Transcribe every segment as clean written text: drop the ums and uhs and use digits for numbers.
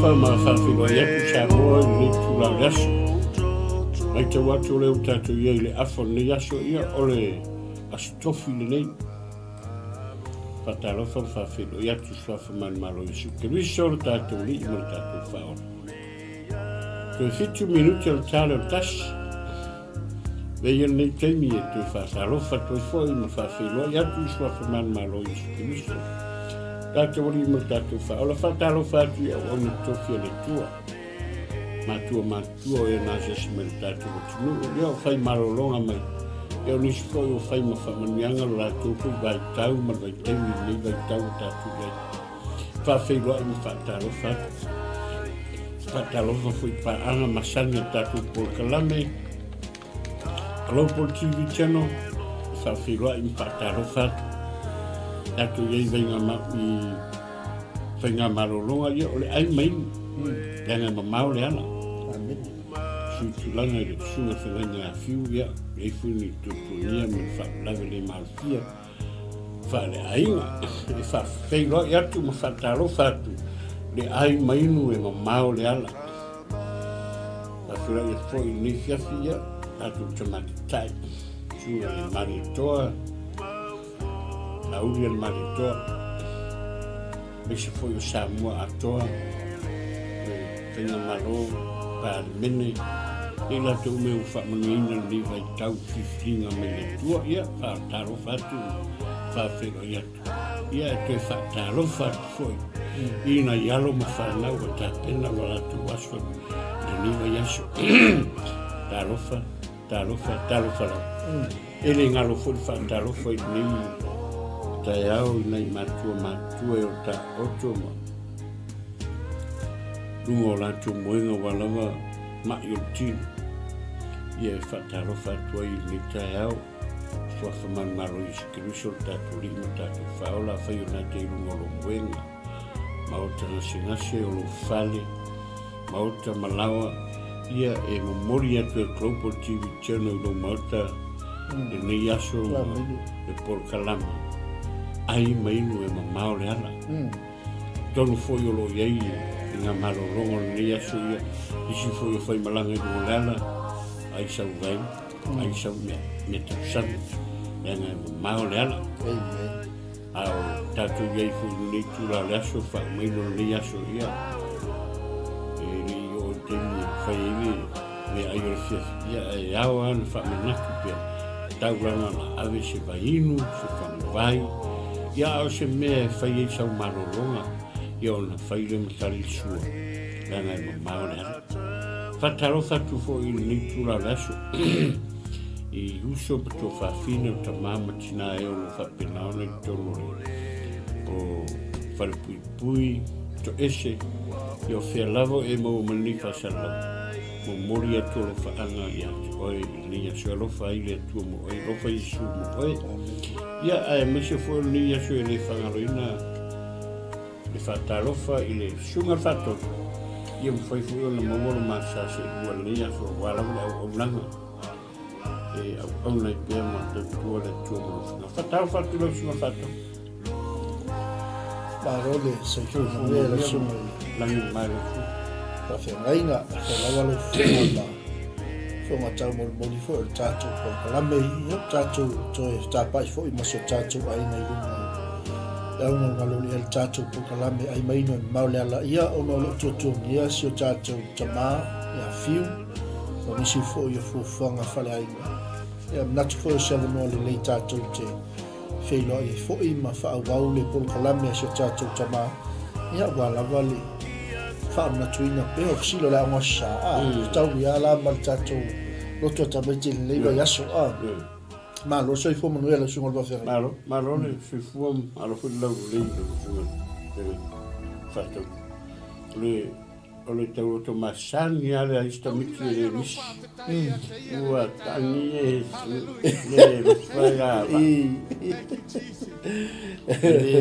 ma whawhiwa ia ku sa moa ni tula leaso. Mai te watu leo tātou ia i le afo ni aso ia o le astofi le nei. Whatalofa whawhiwa ia tu swafa man malo i su. Ke riso le tātou li i mo tātou whaona. Koe 5 minuti o tāle o tasi. Veia nei teimi e tui whatalofa tui fo i mo whawhiwa ia tu swafa man malo i su. Ke riso. Tātou li i mo tātou whaona. Whatalofa atu ia o ni tofi le tua. Matua e na se me tātou tunu. Ia o whai marolonga mai. Ia o nisi koi o whai ma whamanianga lo rātou koi vai tau ma vai teimi nei vai tau tātou rei. Whawhiwa i mo whatalofa. Whatalofa fui paanga masanga tātou polkalame. Global TV channel. Whawhiwa i mo whatalofa. Tātou iei whainga marolonga ia o le ai maini. Langa mamau le ana. Suitulanga i le sunga whenanga a whiu ia. E funi tutunia me whaalawe le malfia. Whaale ainga. E whawheiro i atu ma whatalo whatu. Le ai mainu e mamau le ala. Whawhira i fwoi ni whiawhi ia. Atu tamati tai. Sunga le maritoa. Lauri le maritoa. Mese fwoi o Samoa atoa. Whenga maro, pa mene, e la te ume u whamanuina ni vai tau whiwhinga me le tua ia, whaataro whatu, whawhero i atu. Ia e te whaataro whatu foi. Ina ialo ma whanau a tā pena wala tu waso, te ni vai aso. Tarofa lau. Ele ngalo foi whaataro foi ni, tai au nei matua e o tā oto ma. Lungo lātou moenga walawa mai o tino. Ia e whataro whatua i ni tai au. Swafa man maro i sikiriso tātou lima tātou whaola whai o nā te lungo lo moenga. Maota nasi o lo whale. Maota malawa. Ia e momori atu e Global TV channel lo maota. E nei aso e Porkalama. Ai mainu e mamao le ala. Tonu foi o lo iei. Nga marolongo ni aso ia isi foi o whai malanga i ngolala ai sau vai ai sau me tausan nga mao le ala au tatu iei fui ni tula le aso wha mailo ni aso ia e ri o temi whai iwi me ai o fia ia e au anu wha manaku pia tau rana na ave se vai inu se wha vai ia au se mea whai ei sau marolonga ia ona whaile matari sua. Langa e mamau le ana. Whataro whatu fo i ni tura laso. I uso pato whawhine o ta mama tina e o whapenaona i tono re. O wharepui to ese. I o whea lavo e mo mani whasalau. Mo mori a tolo whaanga i ati oe i nia sua lofa i le atua mo oe. Lofa i su mo oe. Ia ae mese fo i nia sua i le whangaroina. Le whatarofa i le sunga whato. Ia mwhaifu na maworo masa se ua lea so wala au langa. E au nei pia ma te tua le tua mo. Whatarofa tu le sunga whato. Parole se tu fuwe le sunga. Langi mai le fu. Ka whengainga, ka lawa le whenga. Whenga tau mo mori fo e tātou po kalame i o tātou toe tāpai fo i maso tātou ai nei runga. Aunga ngaloli el tātou po kalame ai maino i maule ala ia ono lo tuatungi ia si o tātou tamā ia whiu o nisi fo i a fuafanga whale ainga. Ia mnatu fo i sewa le lei tātou te wheilo i fo i ma whaawau le po kalame si o tātou tamā ia walawa le whaamnatuina pe o silo la onga sa tau i ala ma tātou loto tabeiti le leiwa yaso Malo, soy fo Manuela, soy un albacer. Malo, soy fo a lo fue la lindo, fatto. Le tau to masani ala ista miti le mis. Ua tani le faga.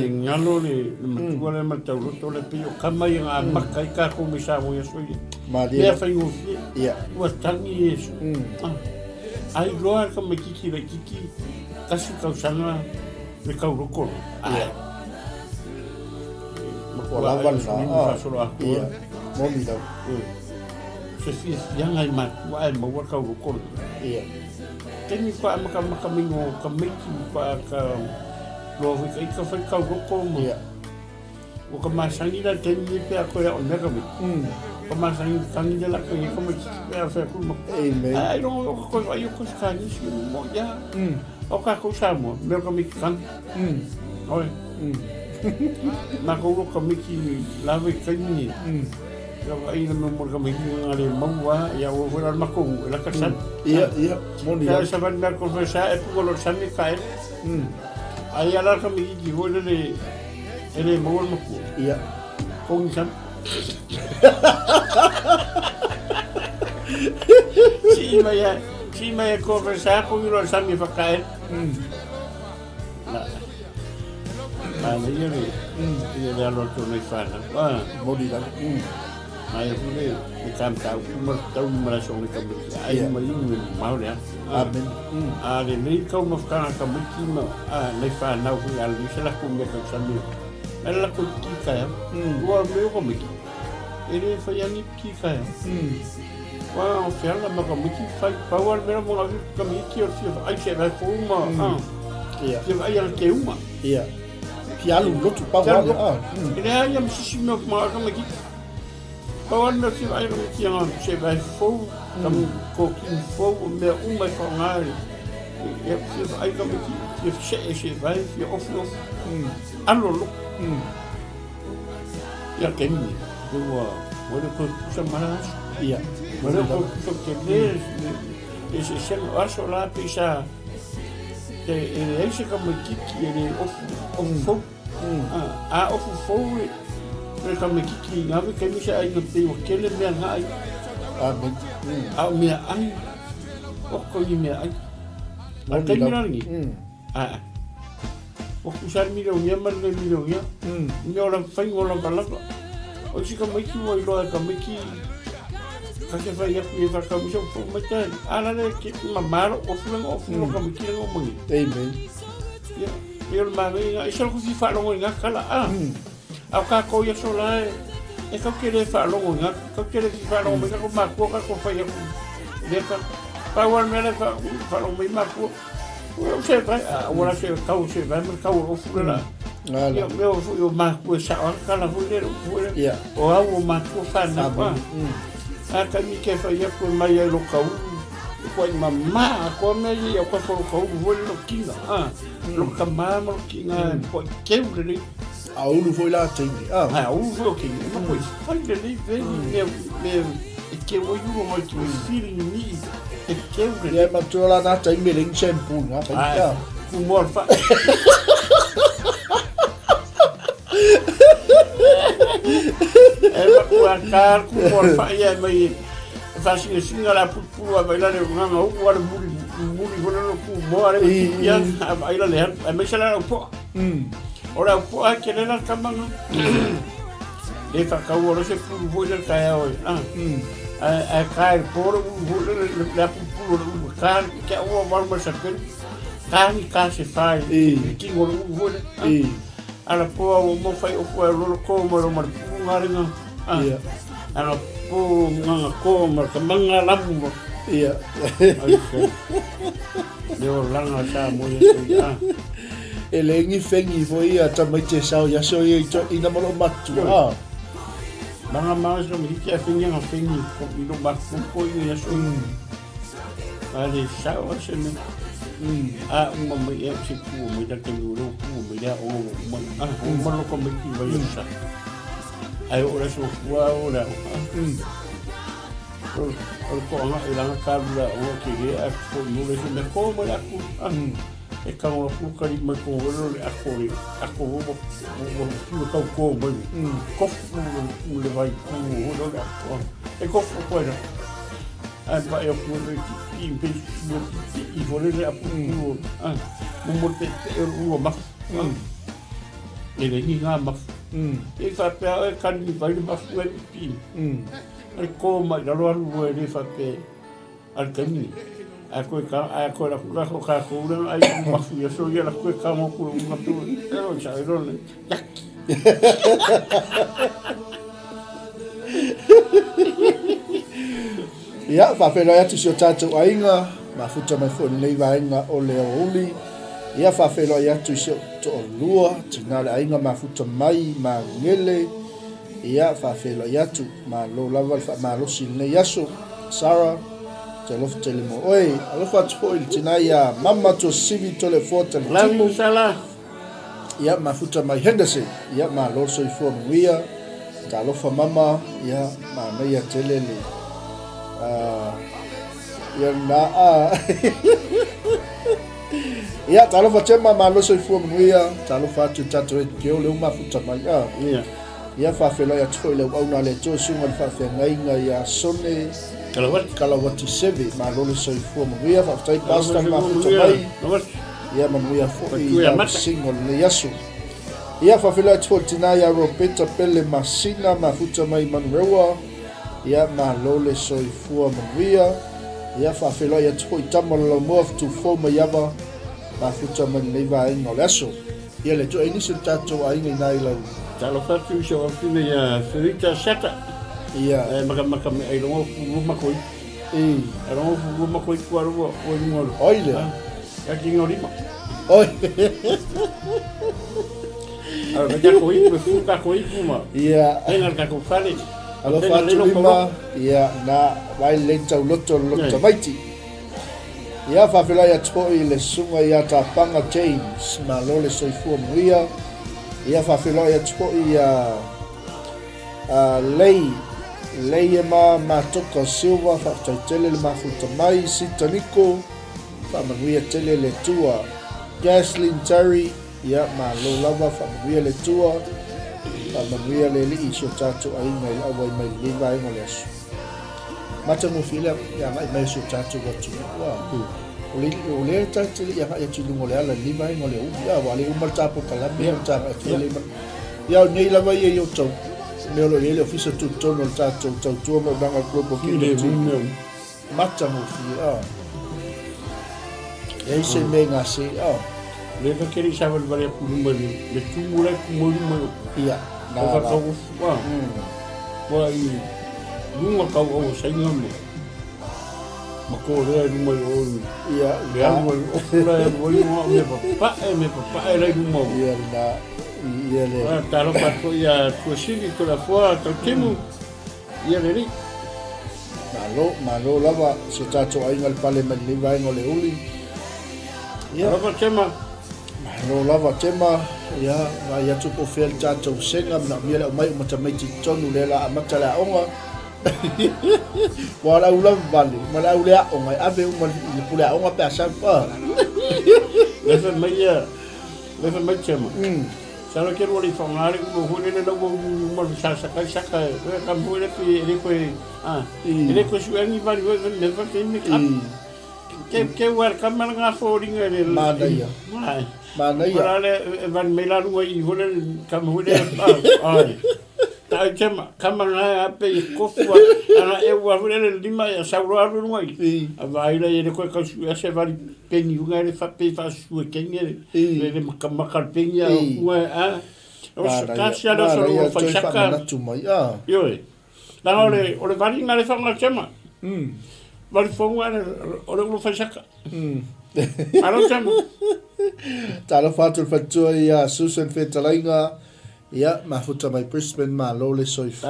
Ngalo le matua le matau to le pio kama ia makai ka ko misa mo yeso. Maria fa yu. Ia. Ua tani yeso. Ai loa ka makiki le kiki kasi kausanga le kauroko. Ia. Wala wala. Ia. Moni lau. Se yang ai mat wa mo wa ka ko. Ia. Teni pa maka mingo ka miki pa ka lo vi ka fa ka ko mo. Ia. O ka masangi la teni pe ko ya on ka mi. Ka masangi tangi la ko ko mo pe fa ku mo. Amen. Ai no ko ai ko ska ni si mo ya. O ka ko sa mo me ka mi kan. Oi. Na ko ka miki la vi ka ni. Ya ai na mo ka mi ngale mawa ya o fora mako la ka san. Ia moni lau. Ya saban mer confesa e pu lo san mi kai. Ai ala ka mi ki ho le ele mo mako. Ia. Kong san. Si maya confesa ko lo san mi fa kai. Na le ye lo to me fa na. Moni lau. Ai pule e kam ta uma tau mara so ni kam ai mai ni mau ya Amen. a le nei ko mo ka ka miki ma a le fa na fu al di se la ku me ka sami ela ku ki ka ya wa me ko miki ele fa ya ni ki ka ya wa o fa la ma ka miki fa pa wa me mo la ka miki o fi ai se va fu ma Ia. se ai al ke uma Ia. Pialu lotu pa wa. ele ai am si me ma ka miki Kawan na si ai no ki ang se vai fo kam ko ki fo me uma ko ngai e se ai kam ki se vai fi ofno allo lo ya kemi do wa ko sa malas Ia. wa ko ke le e se aso la pisa te e se kam ki ele ofo a ofo fo Pero kami kiki ngawi kami siya ay nagtiwa kele me nga ay Amen. me ay ko ni me ay al kami na ni o kusar mi lo nya mar le mi lo nya ni ora fai ora bala o si kami ki wo lo kami ki kasi fa ya ku fa kami so fo mata ala le ki mamar o flo kami ki ngo mo ni Amen. ya yo ma me ai so ku si fa lo nga kala au ka ko ia sola e ka kere fa lo nga ka kere fa lo me ka ko ma ko fa ia de ka pa wa me le fa lo me ma ko o se va ora se ka o se va me ka o fu la yo ma ko sa ka la fu le Ia. o au ma ko fa na pa a ka mi ke fa ia ko mai lo ka ko ma ko me ia ko fa ko vo lo kinga lo ka ma mo kinga ko ke le Aulu foi lá tem. o que não foi foi ali vem meu que o eu não que o feeling me que eu Ia ma tu la na tem me ling shampoo na. o morfa ela com a cara com morfa e aí faz assim ela pula vai lá não o ar muri no com mora e aí ela é mas ela um pouco ora po a ke la kamanga le fa ka ora se pu vo le ka ya oi a ka por vo le pu ka ke o var ma sa ken ka ni ka se fai ki vo vo le ala po o mo fai o po lo ko mo ro mar pu ngaringa ala po nga ko mar kamanga lamu Ia. le o langa sa mo E le ngi fengi foi a tamai te sao ya so i na mo matu. Mga mga so mi ki afing nga afing ko ilo ba ko ya so. Ali sao se me. Mo me e se ku mo da ke lo ku mo da o mo lo ko me ki va yo sa. Ai ora so wa ora. Ko nga ila ka la o ki e ko mo le me ko mo la ku. E ka o kukari mai ko oro le ako ko mai ko le vai ko oro le ako e ko ko era ba eu ko le i vole le apu mo te o ma ele ni nga ma e fa pe e kan ni vai le ma fu pi e ko mai la lo le fa pe al caminho Aku la ka ai mafu ya so ya la ku ka mo ku ma tu pero ya ro le Ia whawhelo atu si o tātou ainga, ma futa mai fo nei vaenga o leo uli. Ia whawhelo atu si o to o lua, tina le ainga ma futa mai, ma ngele. Ia whawhelo atu, ma lo lava ma losi nei aso. Sarah, te lofu te limo. Oi, alofa atu po ili tina ia mama to sivi to le fo te le timu. Ia ma futa mai Henderson, ia ma lo so i fo mwia. Ta alofa mama, ia ma meia telele. Ia na ia talo fa chema ma lo so fu muia talo fa tu tatu e ke o le uma futa mai ia fa felo ya tro le au na le to sunga fa fe ngai ngai ya sone kala wat sebe ma lo so fu muia fa tai pasta ma futa mai ia ma muia fo ia single le yasu ia fa felo ya tro tina ya Roberta pele masina ma futa mai manrewa ia ma lo le so fu muia ia fa felo ya tro tamo lo mo tu fo ma yava ma futa man nei vai no leso ia le to ini se tato ai nei nai la talo fa tu so fine ya ferita seta ia maka me ai lo ma koi ro ma koi ku ro o ngol oile ka ki ngori ma oi ara ka koi fu ka koi kuma ia engar ka ko fale alo fa tu lima ia na vai le tau loto maiti ia fa fela ya toi le sunga ia ta panga James ma lo le soifua muia ia fa fela ya toi ia lei ma toka silva fa tele le mafuta mai sitaniko fa manuia tele le tua Gaslin Terry ia ma lo lava fa manuia le tua fa manuia le li iso tatu ai mai awai mai le vai mo le asu mata mo fila ya mai so tatu wa tu wa o le tatu ya ya tu mo le ala li vai mo le u ya wa le umar tapo kala me ta le ya nei la vai yo to me lo le ofisa tu tono tatu tu mo danga grupo ki le mata mo fila e se me ngase le ka keri sa val vale pu mo le tu mo mo ia na ka wa i nunga kau o sai ngam ma ko re mo o ia le amo o mo me pa le mo ia na ia le ta lo pa ko ia tu sigi ko la fois to timu ia le ni malo lava se tato ai ngal pale me ni vai ngole uli ia pa tema malo lava tema ia vai atu po fel tato senga na mia mai mata mai tonu le la amata la onga wala ulam vale mala ulea o mai ave uma le pula onga pesa pa le mai chama sa lo quero ali falar o hole le logo mo sa ka ka mo le ele ko su ani vale le va tem que war kamera nga foringa le mana ya wala le van mela lu i hole kam hole ai ta kama nga ape kofua ana e wa vele lima ya saura ru ngai vai le ele ko ka su ese vari peni unga le fa pe fa su kenge le kama ka penya wa o ka sia lo so fa chaka yo la ole vari nga le fa nga chama vari fo nga ole lo fa chaka alo chama talo fatu fatu ya Susan Fetalainga ia mafuta mai Brisbane ma lo le soif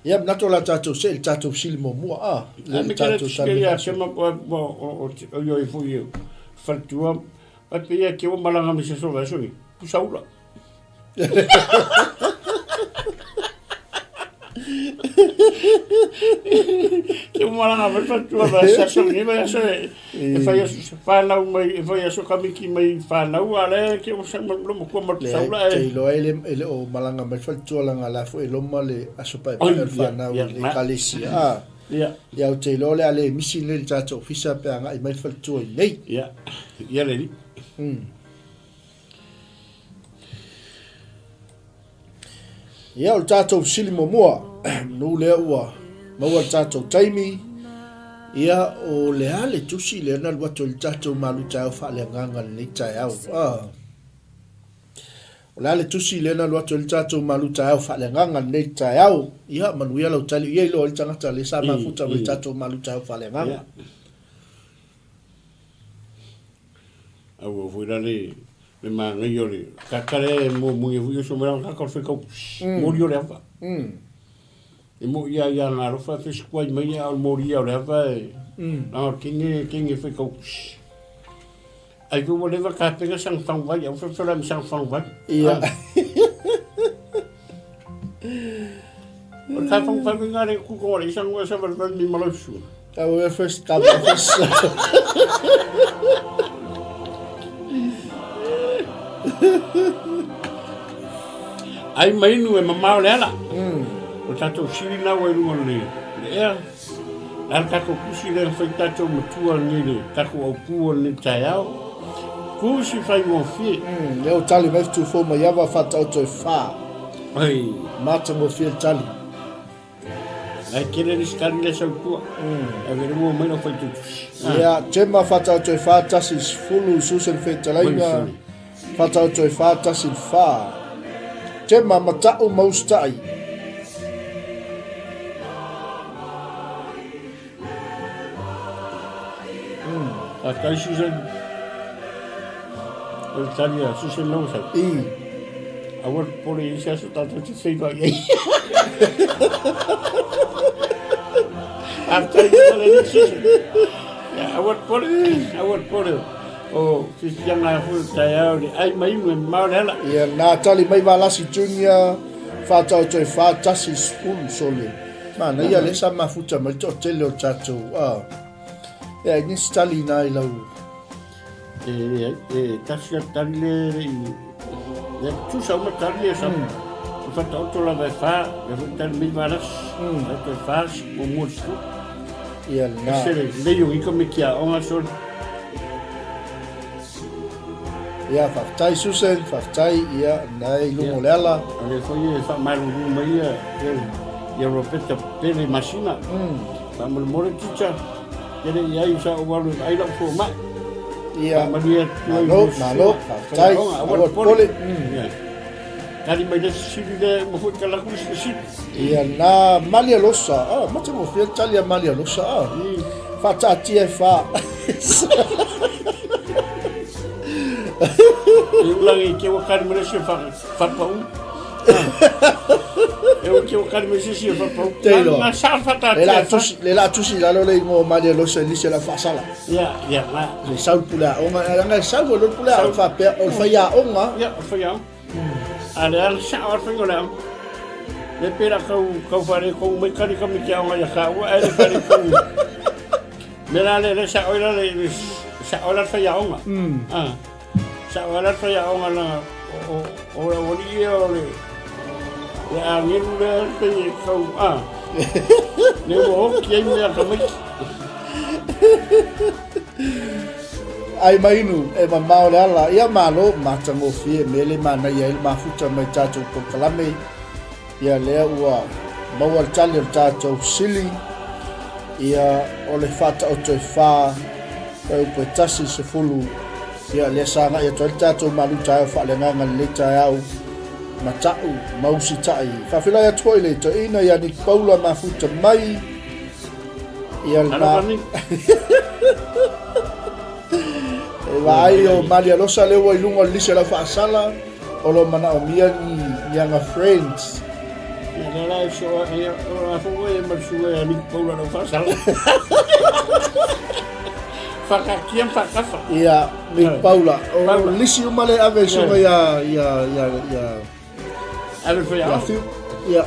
ia nato la tato se il tato silmo mua le tato ya chama o yo i fu yo fatua pa pe ke o malanga me se so va so pusaula que uma lá vai para tua vai ser só nem vai ser vai falar mai vai só camiki mai falar ale que você não como saula é lo ele o malanga mai fal tua langa la foi lo male asopa para falar e calisia ya o te lo le ale misi le tato ofisa pe anga mai fal tua nei ya le ia o tatou sili momoa no lea ua maua tatou taimi ia o lea le tusi leana lua to le tatou maluta au faaleagaga lenei taeao o le ale tusi lena lo atu le tatou malu taeau fa'aleagaga lenei taeau ia manuia lau tali ia i loa le tagata le sa mafuta le tatou malu taeau fa'aleagaga au foi le mangai o le kakare mo mui fu so mera ka fe ko mori o le ava e mo ia na ro fa fe squad mai al mori o le ava na kinge fe ko ai fu mo le va ka penga sang fang vai au fe la sang fang vai ia o ka fang vai ngare ku ko le sang wa sa va mi malo su au e first cup first ai mai nu e mamau le ala o tatou sili na wa runga le ea al kako kusi le fai tatou matua ni le tako au pua ni taiao kusi fai mo fi leo tali mai tu fo mai ava fata o toi fa ai mata mo fi tali ai kere ni skali le sau tua e vere mo mai no fai tu ia tema fata o toi fa tasi fulu susen fe talainga fata o toi fa tasi fa tema mata'u maustai a kai susen o talia susen lo sa a wor por isa so tato ti sei ba ye a kai le susen a wor por o Cristiana Fultaiao ai mai me maurela ia na tali mai valasi junior fata o toi fa tasi fulu sole mana ia le sa mafuta mai to tele o tatou e ni stali na i lau tasi tali le tu sa uma tali sa fata o la vai fa le tali mai valas to fa o musto ia na le yo i come kia ona sol ia faftai susen faftai ia nai lungo lela ale foi fa mai lungo mai ia ropeta pele machina pa mo mo chicha ele ia usa o walu ai la fo ma ia maria no faftai o pole tadi mai de sili de mo fu kala ku sili ia na malia losa mate mo fia talia malia losa fata tie fa eu langi ke o kar mele se fa pa u eu ke o kar mele se fa pa u na sa fata le la tusi la lo le mo malia losa ni se la fa sala ya la le sal pula o nga sal lo pula o fa pe o fa ya o nga ya fa ya ale al sa or fa ngola le pera kau fare ko me kari ka me kia o ya ka o ele fare ko mera le sa oila le sa oila fa ya o nga sa wala fa ya o ngala o wali o le ya ni le pe ko ne mo ki me ka me ai mai nu e mamau la ia malo matango fie mele mana ia il mafuta mai tatou ko kalame ia le ua mawal tali tatou sili ia ole fata o toi fa e po tasi se fulu ia le sanga ia toi tatou malu tae fa le nganga le tae matau mausi tai fa fila ia toilet to ina ia ni paula mafuta mai ia na vai o malia losa le wa ilunga lise la fa sala o lo mana o mia ni yanga friends ya la so ya o fo e ma su e ni paula no fa sala fa ka kien fa ka fa ia ni paula o lisi o male ave so ya ale fa ya ya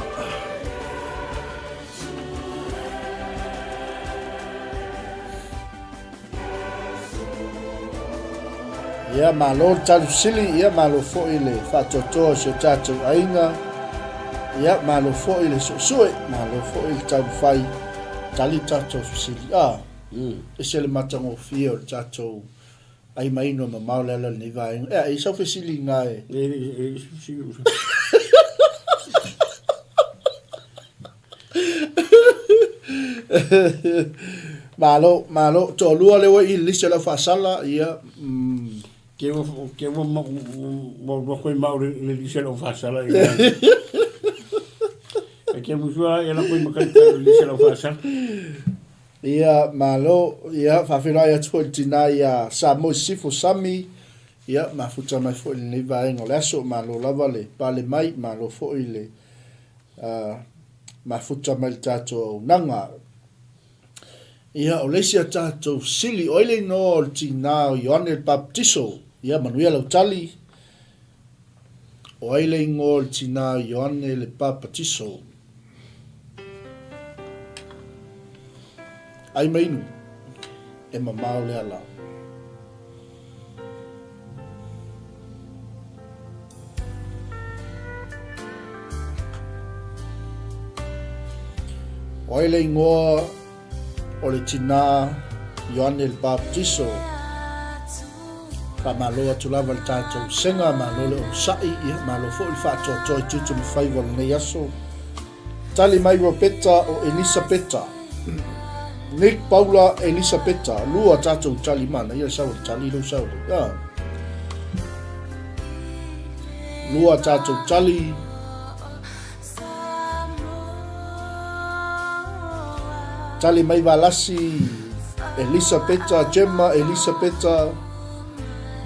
ia malo talu sili ia malo fo ile fa toto se tatu ainga ia malo fo ile so malo fo ile talu fai tali tatu sili ese le matango fio tatu ai mai no ma le ni vai e so fe sili ngai malo to lua le wa ile se la fa sala ia ke mo mo ko mau le dise lo fasala ke mo sua e la ko mo ka le dise lo fasala ia malo ia fafila ia tuatina ia sa mo sifu sami ia mafuta mai fo le vai no laso malo lava le pale mai malo fo ile mafuta mai tato nanga ia o lesia tato sili oile no tina Ioane el Baptiso ia Manuel Lautali oile ngol tina Ioane el Baptiso ai mainu e mamau le ala oile ngoa o le tina Ioane el Baptiso ka malo atu lava le tātou senga malo le o sai ia malo fo il whātua toi tutu mi whaiwa le nei aso tali mai Ropeta o Elisabeta Nick Paula Elisabeta lua tātou tali mana ia sao le tali lo sao le lua tātou tali tali mai valasi Elisabeta Gemma Elisabeta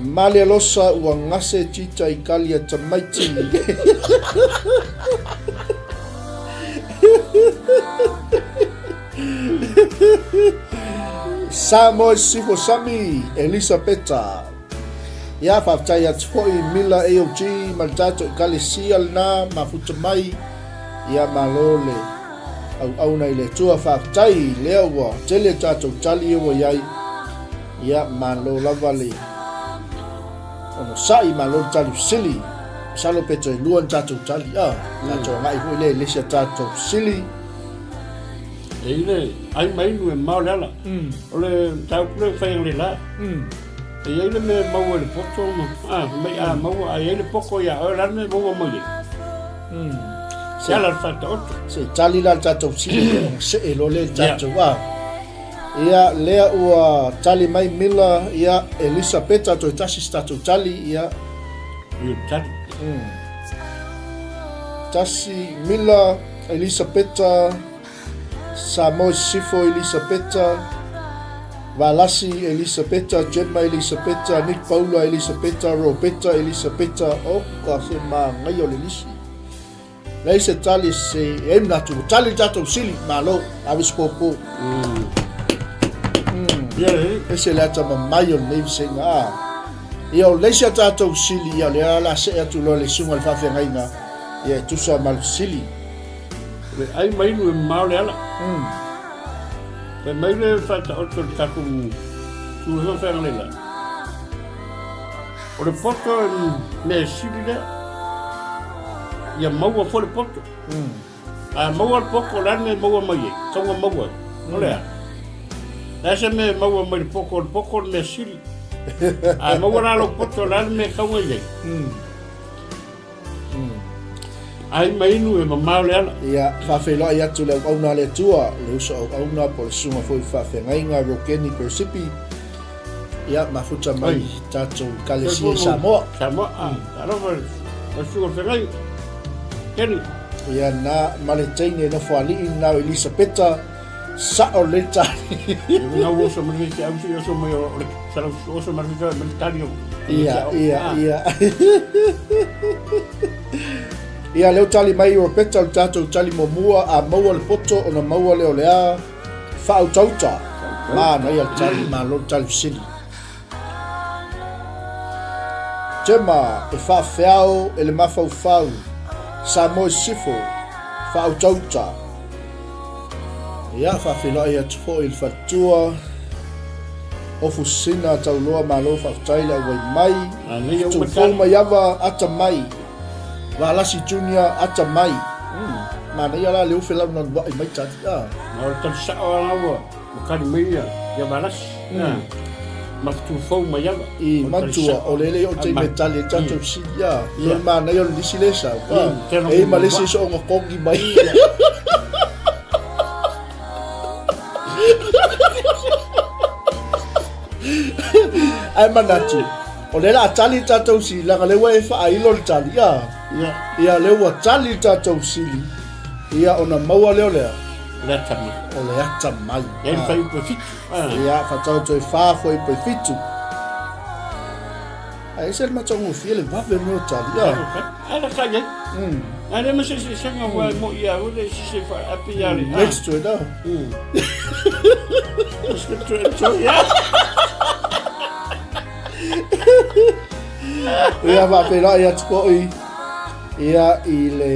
Malia losa ua ngase tita i kalia tamaiti Samoe sifo sami Elisabeta ia whaftai atu hoi mila AOG maltato i kalesia lna mafuta mai ia malole au nei le tua whaftai lea ua tele tato tali ua iai ia malo lava le ono sai malo tali sili salo peto e luan tato tali tato ngai hui le lesia tato sili e ile ai mai nu e mau lala ole tau kule whaiang le la e ile me mau le poto mai mau ai ile poko ia o rane mau mau le se ala fata otto se tali la tato sili se e lo le tato ia lea ua tali mai mila ia Elisabeta to tasi tato tali ia tasi mila Elisabeta Samoe sifo Elisabeta valasi Elisabeta Gemma Elisabeta Nick Paula Elisabeta Ropeta Elisabeta o ka se ma ngai o le lisi lei se tali se emna tu tali tato sili malo avis popo ese la tama mai o nei senga ia o leisa tatou sili ia le ala se atu lo le sunga le whawhengainga ia tusa mal sili ai mai nu e mau le ala pe mai le fata otto taku tu no fa le la o le poto me sili le ia mau fo le poto mau al poko la ne mau mai tonga mau ole ese me mau mai poko me sili mau na lo poto la me kaua ye ai mai nu e mamau le ala ia whawhelo ia tu le auna le tua le usa o auna po le sunga fo i whawhengainga Rokeni Persipi ia mafuta mai tatou kalesia Samoa alo ma sunga whengai keni ia na maletaine no whaali'i nao Elisabeta sa o le tani nga woso marifika au si oso mai o le sala oso marifika militari ia ia leo tali mai Ropeta o tatou tali momua a maua le poto o na maua leo lea whaautauta ma na ia tali ma lo tali sili Gemma e whawheao e le mawhauwhau Samoe sifo whaautauta ia whawhelo ia tuho i whatua ofu sina tau loa malo whawtaila wai mai tu foma yawa ata mai Valasi Junior ata mai mana ia la leo fela non wa mai tati ma o tan sa o lawa makani mai ya valasi matu foma yawa i matua o lele o te metali tato sia ia mana ia lisilesa e malesi so ngo kogi mai ai manatu o le la tali tatou si la le wa fa ai lo tali ia le wa tali tatou sili ia ona maua le le tama o le ata mai e fai po fitu ia fa tau toi fa foi po fitu ai se ma tongu fie le vave no tali ala kaya ale ma se nga wa mo ia o le se fa api ale next to it ia va pela ia tko ia i le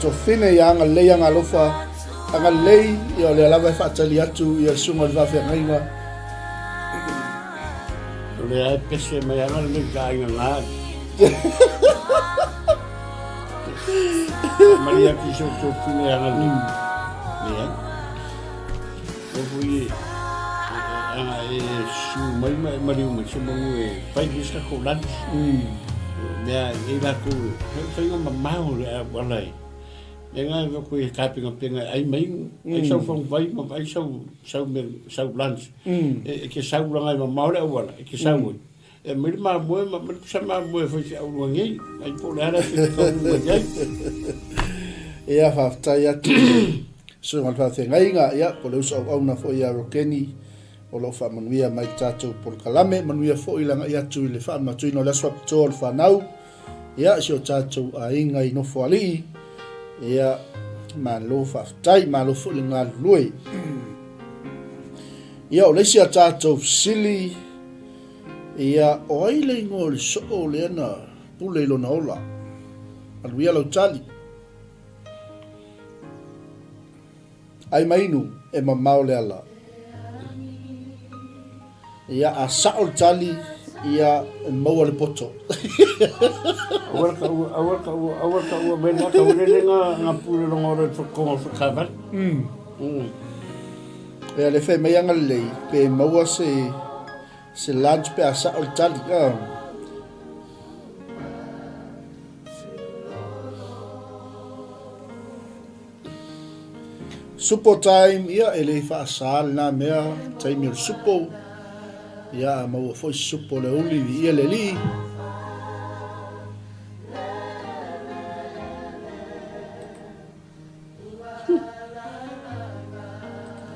tofine ia nga le nga lofa anga lei ia le lava fa tali atu ia sunga va fe nga le ai pese me anga le ga nga Maria Piso tofine anga le ia o fui anga e su mai Maria mo se mo e fai vista ko lan mea e la ku fai nga mau le wala e nga ko e kapinga pinga ai mai ai sau fong vai ma ai sau lunch e ke sau langa ma mau le wala e ke sau e me ma sama mo fai au ngi ai po le ala se ko ngai ia fa tai atu so ngal fa ngai nga ia po le uso au na fo ia rokeni o lo fa manuia mai tatou por kalame manuia fo ilanga ia tu le fa ma tu no la swap tol fa nau ia sio tatou a inga i no fo ali ia ma lo fa tai ma lo fo le ngal lui ia o le sia tatou sili ia o ile ngol so le na pule lo na ola al via lo tali ai mainu e mamau le ala ia a sa'ol tali ia mau le poto awal ka bena ka ule nga pule lo ngore ko ko kavan ia le fe mai anga lei pe mau se lunch pe a sa'ol tali supo time ia ele fa sal na mea time il supo ia mau foi supo le uli ia le li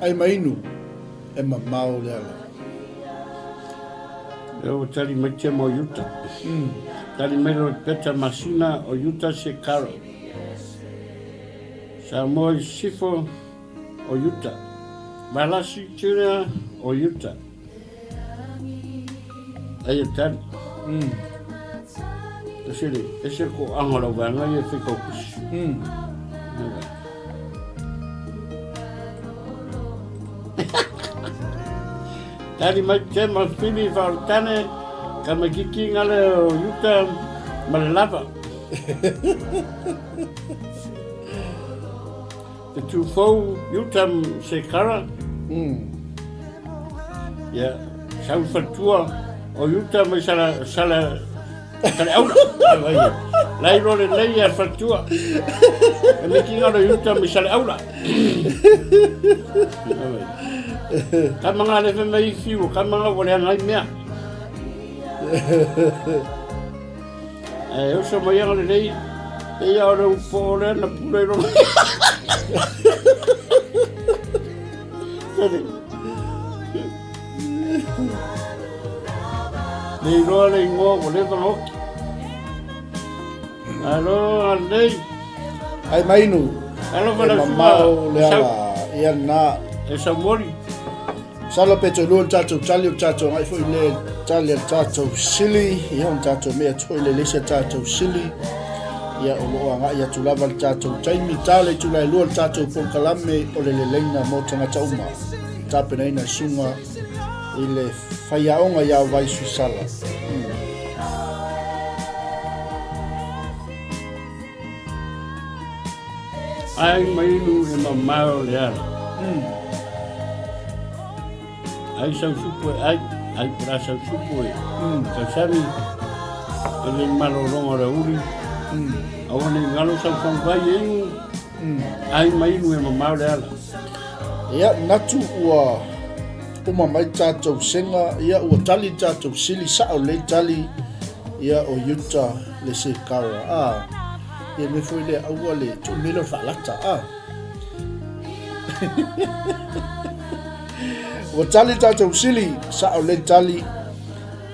ai mainu e mamau le ala eu tali mai te mo yuta tali mai lo peta masina o yuta se caro sa mo sifo o yuta balasi tira o yuta ai tan ese ko angolo banga ye fiko tadi macam mafini valtane kama kiki ngale o yuta malava the two fo yutam sekara ya sau fatua o yuta me sala aula lai role lai ya fatua me kinga o yuta me sala aula kama ngale fe mai fiu kama ngale ngai mea eu sou mai ngale nei e ora o fora na puleiro nei role ngo le no alo andei ai mainu alo para mamau le ala ia na e sa mori salo peto lo tato tali tato ai foi le tali tato sili ia un tato me to le lese tato sili ia o lo anga ia tulava tato taimi tale tulai lo tato por kalame o le lenga mo tanga tauma tapena ina sunga ile faya onga ya vai su sala ai mainu e mamau le ala ai sau supo ai pra sau supo ka sami ele malo rongo ra uri awani ngalo sau fang vai ai mainu e mamau le ala ia natu ua uma mai tatou senga ia ua tali tatou sili sa o le tali ia o Utah le se kara ia me foi le aua le tu melo falata o tali tatou sili sa o le tali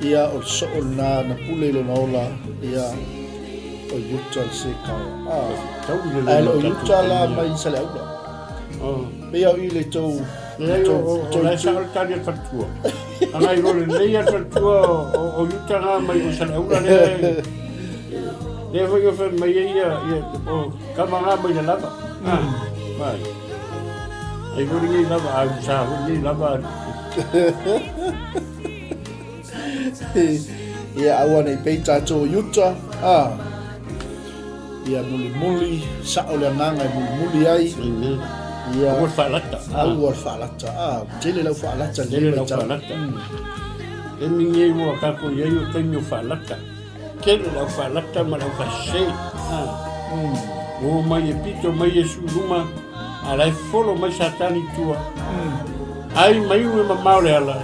ia o so na pule lo na ola ia o Utah le se kara o Utah la mai sa le aula me au i le tau o la sa o tali al fatua angai lo le nei al fatua o Utah nga mai o sa le aula le foi o fe mai ia o kamanga mai le lava vai ai ko ni lava a sa ni lava ia awana i peita to Utah ia muli sa o le nganga muli ai ia o falata o falata tele la falata le la falata e mingi mo ka ko ye yo tenho falata que la falata ma la fashe o mai pito mai suluma ala folo mai satani tua ai mai o mamau le ala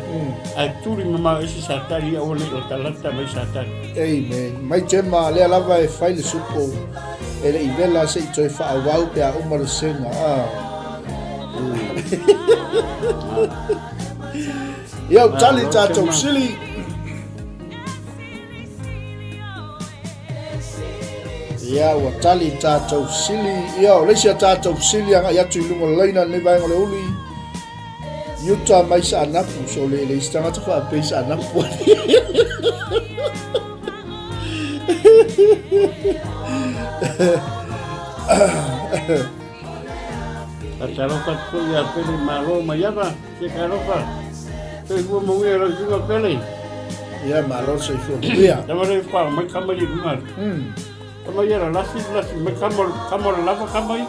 ai turi mamau ese satani o le talata mai satani amen mai jema le lava e fai le supo e le ivela se toi fa au pe a uma le senga yo tali tatou sili ia ua tali tatou sili ia o lesia tatou sili aga i atu i luga lalaina lenei vaega le uli Utah mai sa anapu so le isi tagata faapei sa anapu Atarofa ko ya pele malo mayaba se karofa se ko mo ngi ra juga pele ia malo se fo ia tamare fa mai kamari dumar tamare era lasi mai kamar lava kamai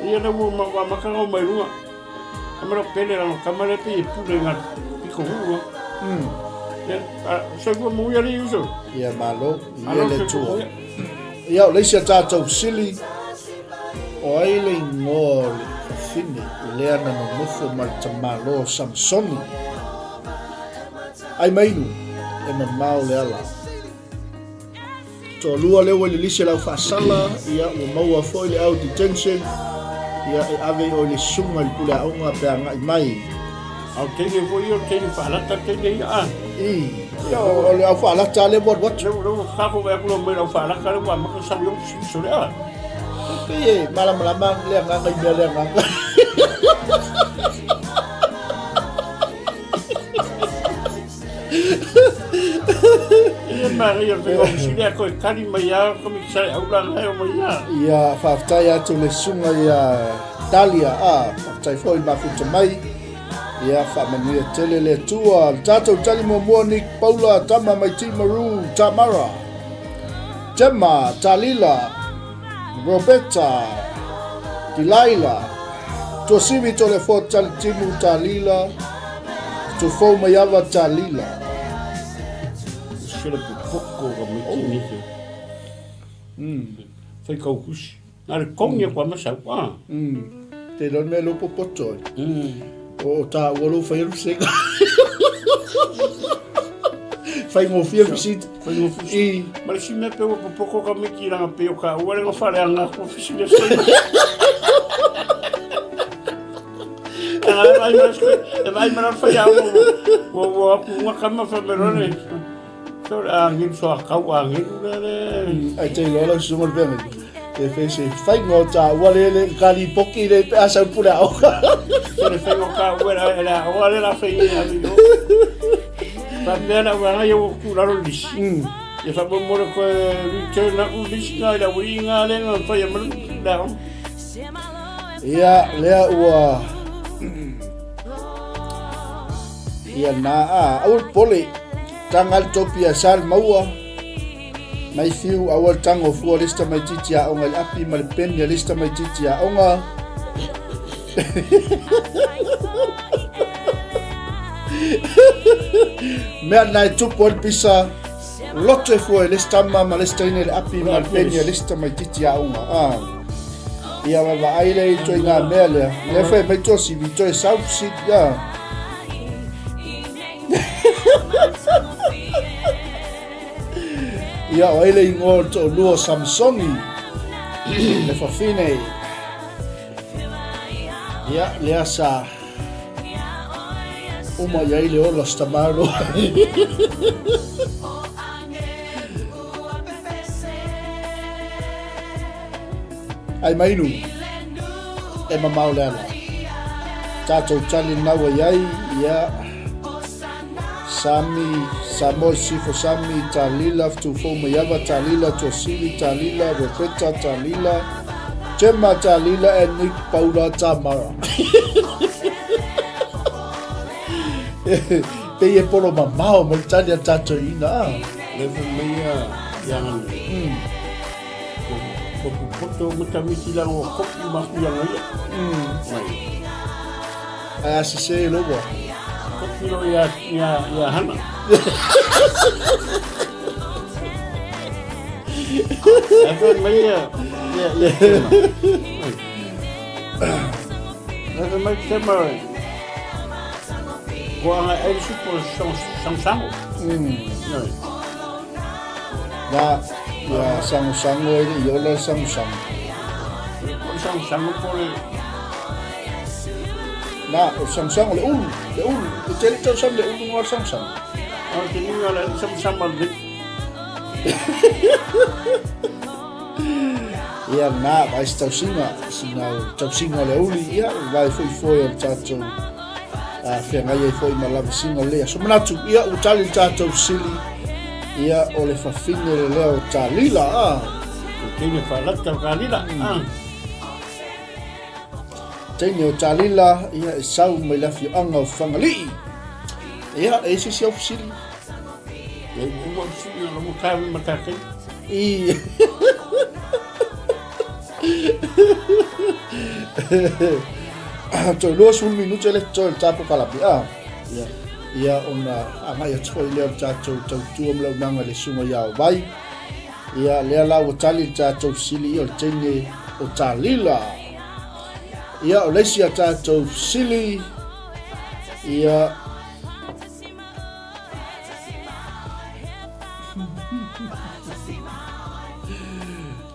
ia na mo ma ka mai rua tamare pele ra kamare pe pule ngat piko rua ya se ko mo ngi uso ia malo ia le tu ia le sia tatou sili o ai le ngole fine le ana no mofo mal tamalo Samsoni ai mainu e mamau le ala to lua le wale lise lau fasala ia o maua foi le au detention ia e ave o le sunga le pule aunga pe anga i mai au tene foi o tene falata tene ia o le au falata le what lo fa ko ba ko me lo falata le wa ma ko sa yo so le Iya, malam-malam liang nganga. Iya, Maria, pero sini ako kali maya kami saya ulang ayo maya. Iya, faftaya tu le sunga ya Talia faftai foi ba futa mai. Iya, fa manu tele le tua, tato tali mo Nick Paula tama mai Timaru Tamara. Gemma Talila Roberta, Delilah, to sivi to le fo timu Talila, to fo mayava Talila. Sila poko ka miti nike. Foi kaukushi. Nare kongia kwa masa kwa. Te don me lo popoto. O ta wolo fa yu sega. Fai mo fia visit. Mas se me pegou por pouco que me tira a peo cá, o não falei a nossa oficina só. Vai me falhar uma cama famerone. Só alguém só cau alguém. Ai te lola sumor bem. E fez fai ngota wale kali poki le asa pura o. Ele fez o cá, era la feia amigo. Pamela wa yo kuraro lis. Ya fa mo ko return na ulis na la winga le na fa ya mun da. Ya le wa. Ya na awul pole tangal topia sal maua. Mai fiu awal tango fu lista mai titia onga api mal pen ya lista mai titia onga. Mea nai tupon pisa lote foi lista mama lista ine api mal penia lista mai titi aunga ia va aile to inga mele le foi mai to si vi to south sit ya Ia o ele ingo to lua Samsongi. Le fafine. Ia le asa. Uma ia ile ola stamaro. Ai mainu. E mamau le ala. Tatou tali naua iai ia Sami Samoy Sifo Sami Talila Ftufo Mayava Talila Tosili Talila Roberta Talila Gemma Talila and Nick Paula Tamara. Pe e polo mamao mo tania tatou ina. Le meia yang ko poto matamiti la o kopi maku yang ia. Mai. Ai se logo. Kopi lo ya hana. Aku meia ya. Aku mai tema. Kuanga el super sang. Na ya sang ini yola sang. Sang por Na sang le ulu. Itu tell sam le ulu ngor sang. oh ini ala sang balik. Ia na vai tau singa le uli ia vai foi o tatou a whenga ia foi malawa singa lea so manatu ia o tali tatou sili ia o le whawhine le leo talila Tene falata kalila. Tene o talila ia e sau mai lafi anga o whangali ia e si au sili E mo si lo mo ka matake. I to lo sul minuto le to tapo kalapi ia ona anga ia toi le tatou tuam lo nanga le sunga ia vai ia le la o tali tatou sili o tene o talila ia o lesia tatou sili ia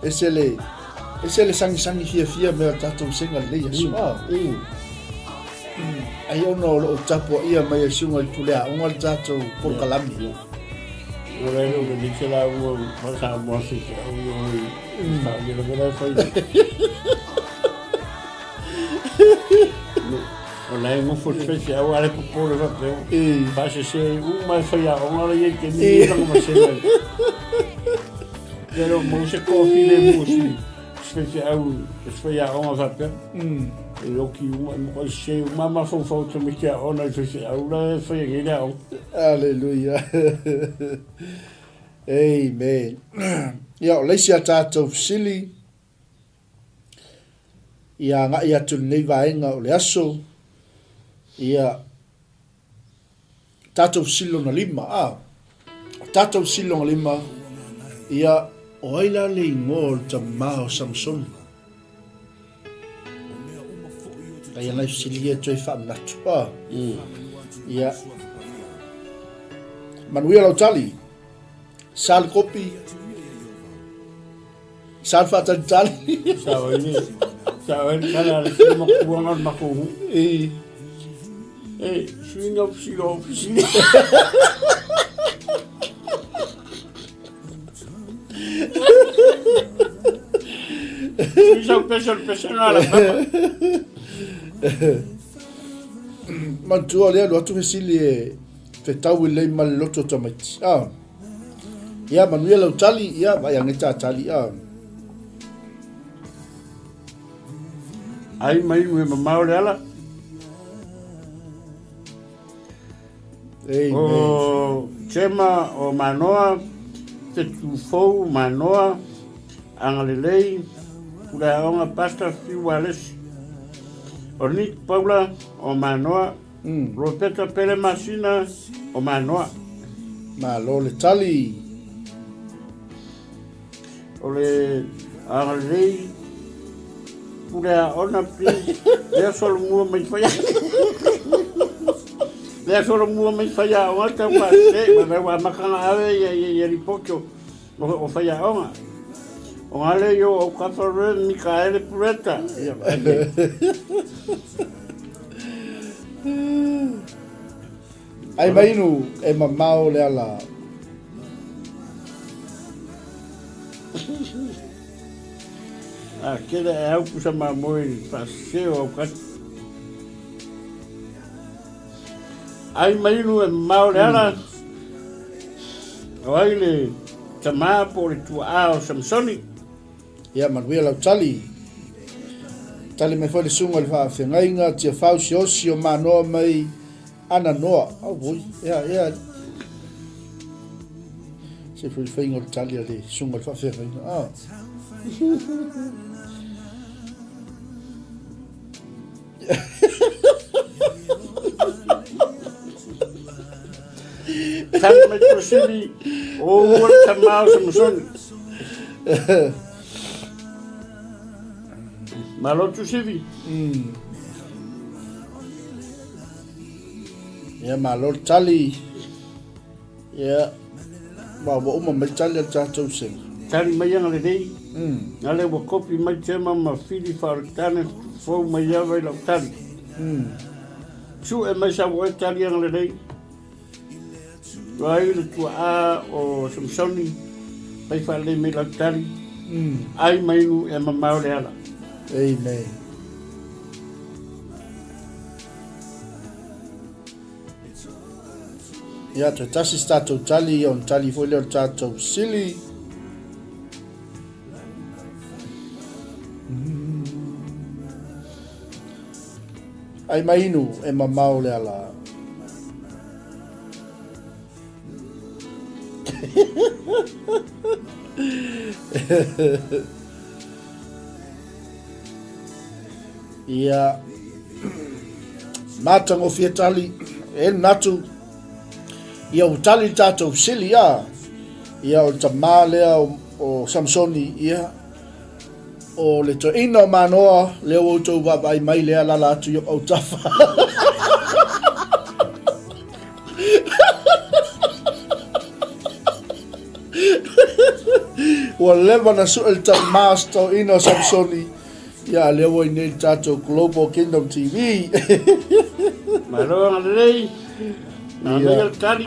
ese le sangi fia me tatou senga le ia sua ai ono o tapo ia mai sunga i pulea o ngal tatou por kalami Ora no que dice la uno pasa música yo lo que fai. Ona mo forse se agora que por va pero pasa se mais foi a hora e que ni não mais se pero mo se confine música especial foi a hora va e o que uma se uma foto me que a hora se agora foi a Aleluia. Amen. Ia o leisi a tātou sili. Ia ngā ia tu nei vaenga o le aso. Ia tātou silo na lima. Tātou silo na lima. Ia o aila le ingo o ta mao Samson. Ia nai sili e toi wha natu. Ia Manuel Autali, Sal Kopi, Sal Fatan Tali. Sabe, cara, se mo kuanga mako. Swing up, personal. Mantua le lo tu fesili fe tau le mal loto tomati ia Manuel Autali ia vai angeta tali Ai mai me mamau dela o chema o manoa te tufou manoa angalelei ura ona pasta fiwales o Nick Paula o manoa Roberta Pele Masina o manoa ma lo le tali o le arlei pura ona pri le solo mua mai faya o ta pa se ma makana ave ya ripocho o whaiaonga. O ngale yo o kawhaure Mikaele Pureta. Ia ane. Ai mainu e mamao le ala. Kera e au pusa mamoi whaseo au kati. Ai mainu e mamao le ala. O ai le tamaa po le tua ao Samsoni. Ia manuia lau tali. Tali mai foi le sunga le whaafengainga, tia whausi osi o manoa mai ana noa. Au boi, ia. Se foi whainga le tali a le sunga le whaafengainga. Tali mai kusini o ua tamao Samsoni. Malotu sivi. Ia malo tali. Ia. Wa uma mai tali al tātou sing. Tali mai anga le rei. Ngale wa kopi mai tema ma fili wharekane fau mai awa i lau tali. Su e mai sa wa tali anga le rei. Wai le tua a o Samsoni. Pai whale me lau tali. Ai mainu e mamau le ala. Amen. Ia te tasi tātou tali on tali foi leo tātou sili. Ai mainu e mamau le ala. Ia matango fia tali e natu ia o tali tātou sili ia o tamā lea o Samsoni ia o le to ina o manoa leo o tau wapai mai lea lala atu i au tafa. Ua lewa na su el tamā sto ina o Samsoni ia leo i nei tātou Global Kingdom TV. Maroa ngalei. Nā mea tali.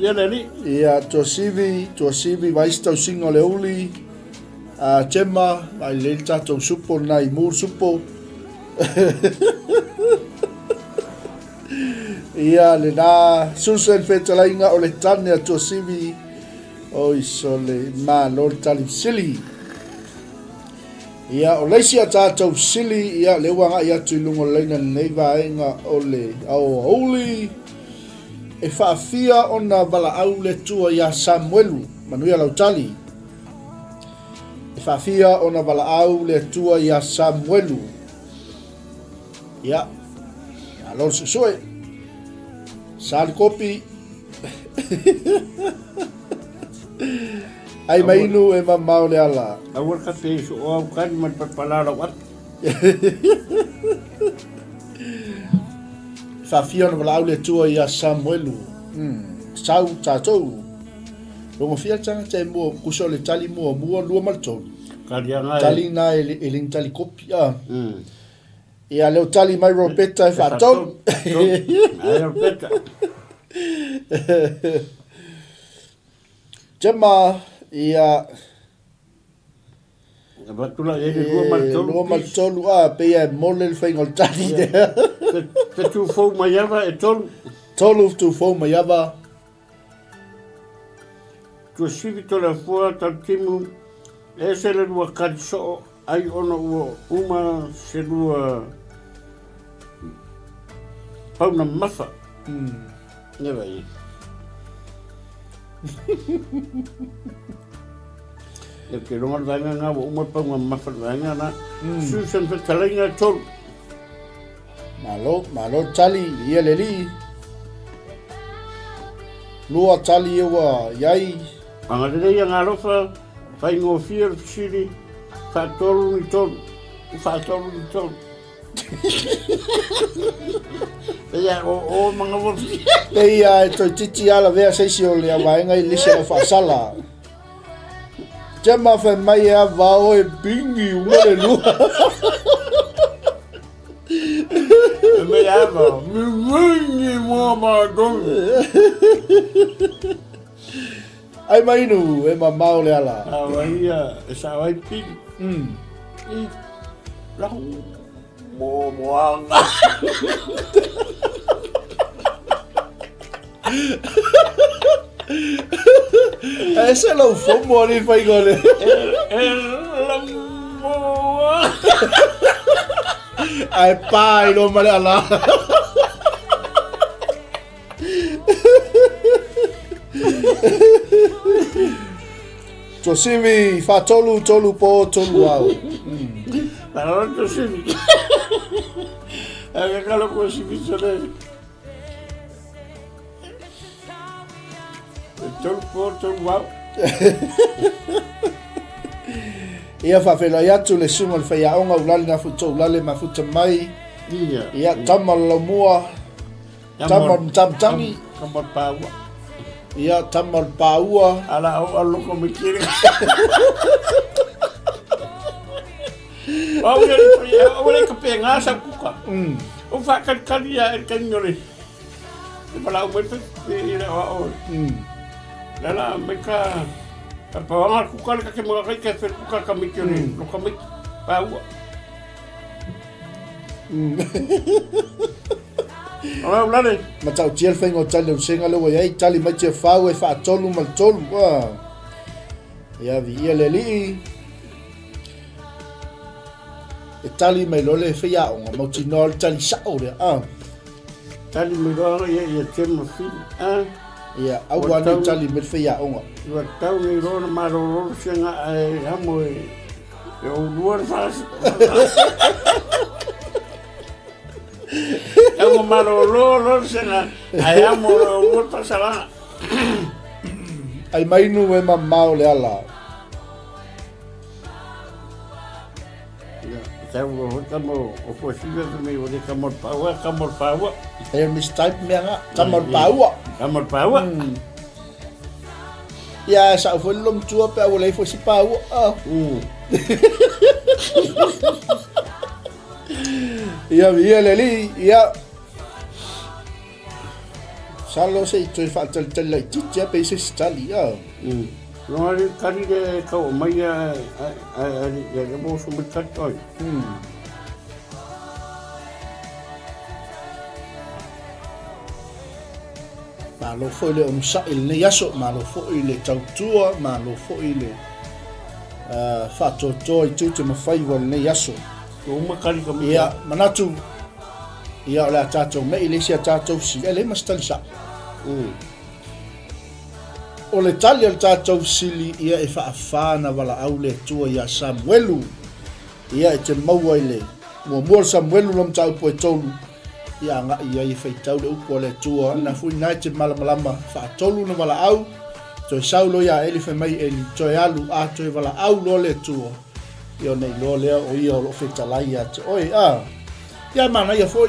Ia nani. Ia tua sivi waistau singo le uli. Tema, ai le tātou supo nai mūr supo. Ia le nā susen whetalainga o le tane a tua sivi. Oi so le mā lor tali sili. Ia o leisi a tātou sili, ia le wanga ia tui lungo leina nei vaenga o le au houli. E whaafia o na wala au le tua ia Samuelu, manuia lau tali. E whaafia o na wala au le tua ia Samuelu. Ia, alor se soe. Sali kopi. Ai mainu e mamau le ala. Awar ka te so o au kani man papalala wat. Whawhia na walau le tua ia Samuelu. Sau tātou. Rongo whia tanga te mua kuso le tali mua lua maltoni. Karianga Tali na e ling tali kopi. Ia leo tali mai Roberta e whatou. Ai Roberta. Jema ia Batula e lua maltolu pe ia mole le whaingol tali dea. Te tu fau mai awa e tolu. Tolu tu fau mai awa. Tu sivi tola fua tal timu. E se le lua kariso ai ona ua uma se lua pauna mafa. Newa i. E ke ronga vanga ngā wa uma pauna mafa vanga na. Susan whetalainga tolu. Malo tali ia le li. Lua tali ewa iai. Angarere ia ngā rofa, whai ngō whia siri, whātolu ni tolu, whātolu ni tolu. E ya o mga mo. Te ia to titi ala vea sei si o le vai ngai lise o fa sala. Jema fa mai a vao e bingi o le lua. Me llama, me mama don. Ai mai nu e mamau le ala. Awaya, esa vai ping. I la mo moanga. Ese lo fo morir fai gole. La moa. Ai pai lo male ala. To simi fa tolu po tolu au. Pero to simi. Aga kalo ko simi sole. Tolu po tolu au. Ia fa fela ia tu le sumo le fa ia onga ulali na futo ulale ma futa mai. Ia tamal lo mua. Tamal tamtangi. Kamal pawa. Ia tamal paua. Ala o ko me kire. Ole ka pe nga sa kuka. O fa kan ia kan ngore. Pala o me ira o. Lala me ka pa kuka ka ke mo ka ke kuka ka me kire. Lo ka me paua. Ora ulale. Ma tau tiel fengo tali o senga lo ai tali mai te fau e fa tolu mal tolu. Ia vi ia le li. E tali mai lo le fia o mo tino tali sa o le Tali mai lo ia te mo fin. Ia au wani tali me fia o. Wa tau ni ro na maro senga ai amo e o luar fas. Eu marolo senga ai amo o pasala. Ai mai nu e mamau le ala. Tau o tamo o posible me o de camor paua. E mi type me nga tamor paua. Camor paua. Ia sa fo lom tua pe o le fo si paua. Ia via le li ia salo se tu fa tel tel la titia pe se stali No ari kari de ka o mai a de mo so mit katoi. Ma lo fo le sa il ne yaso ma lo fo ile tau tua ma lo fo ile fa to i tu te ma fai vol ne yaso. O makari ka mi. Ia manatu. Ia la tato me ile sia tato si ele mastal sa. O le tali al tato sili ia e fa na wala au le tua ia Samuelu. Ia e te maua ile. Mo Samuelu lom tau po tolu. Ia nga ia i fai tau le upo le tua na fui nai te malama fa tolu na wala au. Toi saulo ia ele fe mai eli toi alu a toi wala au lo le tua. Io nei lo le o io lo feta la ia oi ia mana ia foi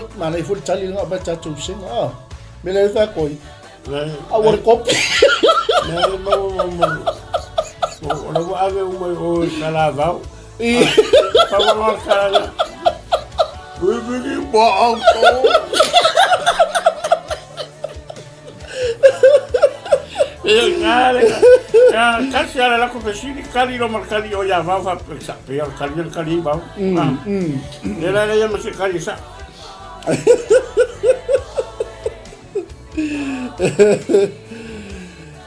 tali nga ba tatu singa me le fa koi a war copy o lo ave o calavao pa wa kala bibi ba Casi alla la confessione, cari lo marcali o ya va pensa, per cari va. Era lei ma se cari sa.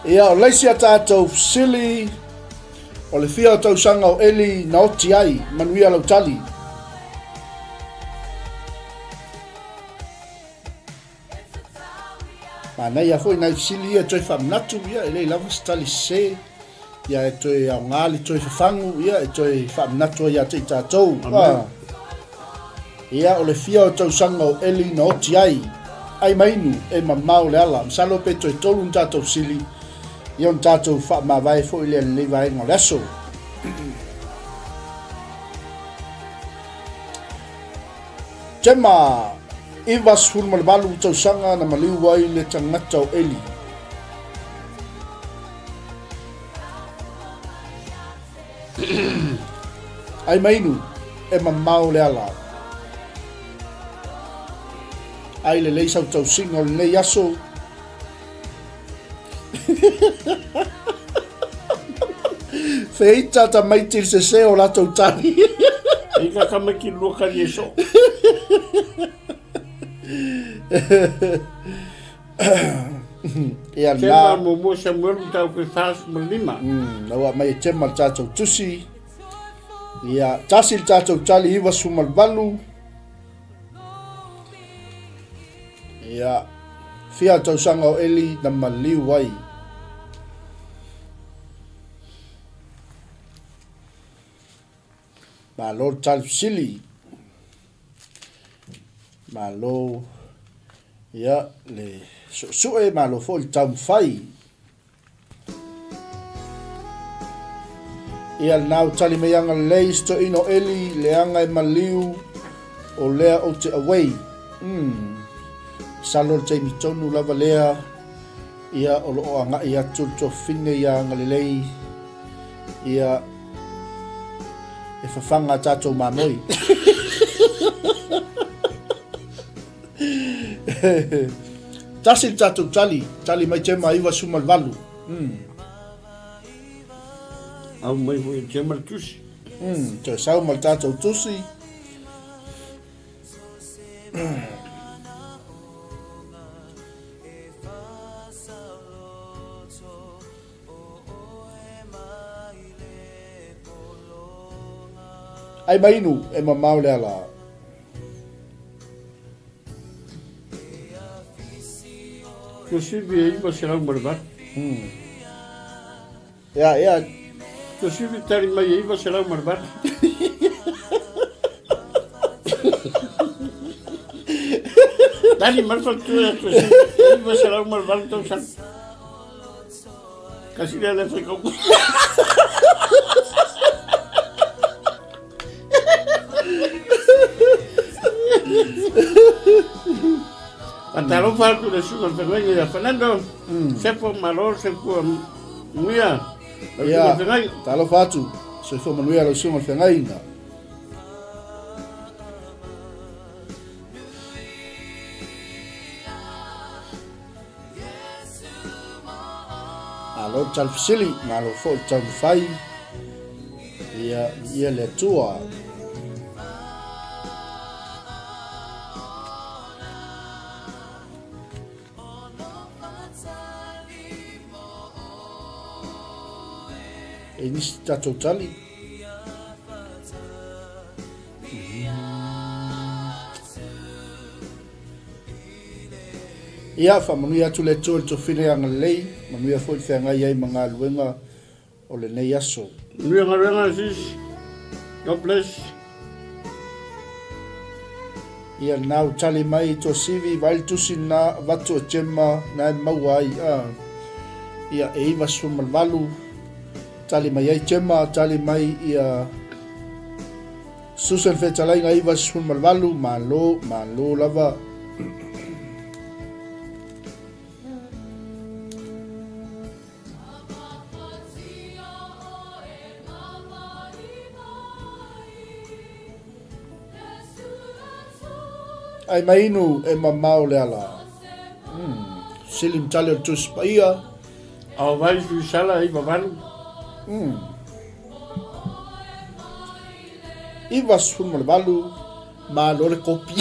Ia o leisi a tātou sili o le fia o tau sanga o eli na oti ai manuia lau tali. Mana ia foi nai sili ia toi whamnatu ia e lei lava stali se ia e toi au ngali toi whafangu ia e toi whamnatu ia te tātou. Ia o le fia o tau sanga o eli na oti ai ai mainu e mamau le ala msalo pe toi tolu n tātou sili ia n tātou whamawai foi le le vai ngol aso. Tema Iwa sfulu ma le valu tausaga na maliu ai le tagata o Eli. Ai mainu e mamau le ala. Ai le leisau tausiga o lenei aso. Feita ta maiti se se o latou tali. Ika kama ki lua ka yeso. Ia Tema la. mo Samuel tau pe fas mo lima. Lawa mai tema tatou tusi. Ia tasil tatou tali iwa sumal valu. Ia fia tausanga o Eli na maliu ai. Malo tal sili. Malo ia le su'e malo fo il tam fai. Ia nau tali me anga leis to ino Eli le anga e maliu o lea o te away. Salor te mitonu lava lea ia o loo anga ia tulto fine ia anga lelei ia e fafanga tatou mamoi. Tasil tatou tali mai tema iwa sumal valu. Au mai hui tema tusi. Te sau mal tatou tusi. Ai mainu e mamau le ala. Tusi vi e iwa se lau marvat. Ia. Tusi vi tari mai e iwa se lau marvat. Tari marfa tu e tusi iwa se lau marvat tau san. Kasi le le fai kau. Pataro faltu le suga fengai ya Fernando. Se fo malor se fo muia. Ia. Talo fatu. Se fo manuia lo sunga fengai na. Alo tal fisili, malo fo tal fai. Ia le tua. E nisi tatou tali. Ia fa manuia atu le tō to fine anga lei, manuia fo i whengai ai mga luenga o le nei aso. Nuia ngarenga sis. God bless. Ia nau tali mai to sivi vail tusi na vatu o tema na e maua ai. Ia e iwa sumalvalu. Tali mai ai tema, tali mai ia Susan Fetalai ngai iwa sumalvalu, malo lava. Ai mainu e mamau le ala. Silim tali o tus pa ia. Au vai su sala i babalu. Iwa sumalvalu, malo le kopi.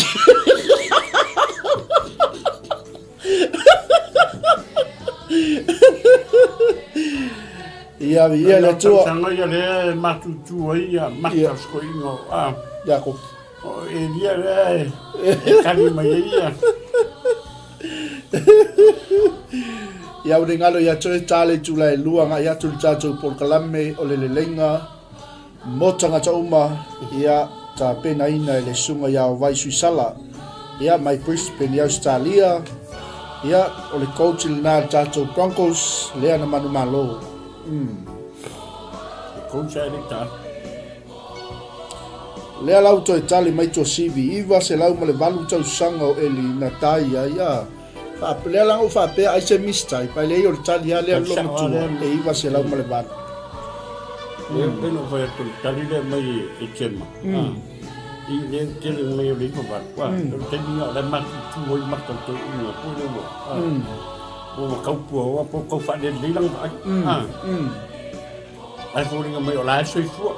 Ia le tua. Sanga ia le matu tu ia mata skoingo. Ya ko. O e dia le kali mai ia. Ia ure ngalo ia toe tale tula e lua nga ia tulu tātou por kalame o le lelenga. Mo tangata uma ia ta pena ina e le sunga ia o vai suisala. Ia mai Brisbane ia Australia. Ia o le coach le nā tātou Broncos lea na manu malo. Coach ai ta. lea lau toi tali mai to sivi iva se lau ma le valu tau sanga o eli na tai ia lea lango whapea ai se mistai pai lei o le tali a lea longa tua e iva se lau ma le valu peno vai atu tali le mai e tema i le tele mai o le iwa wa te ni o le maki tu o i maka to i o pule o o kaupu o po kau fa le lilang ai ai fōringa mai o la soi fua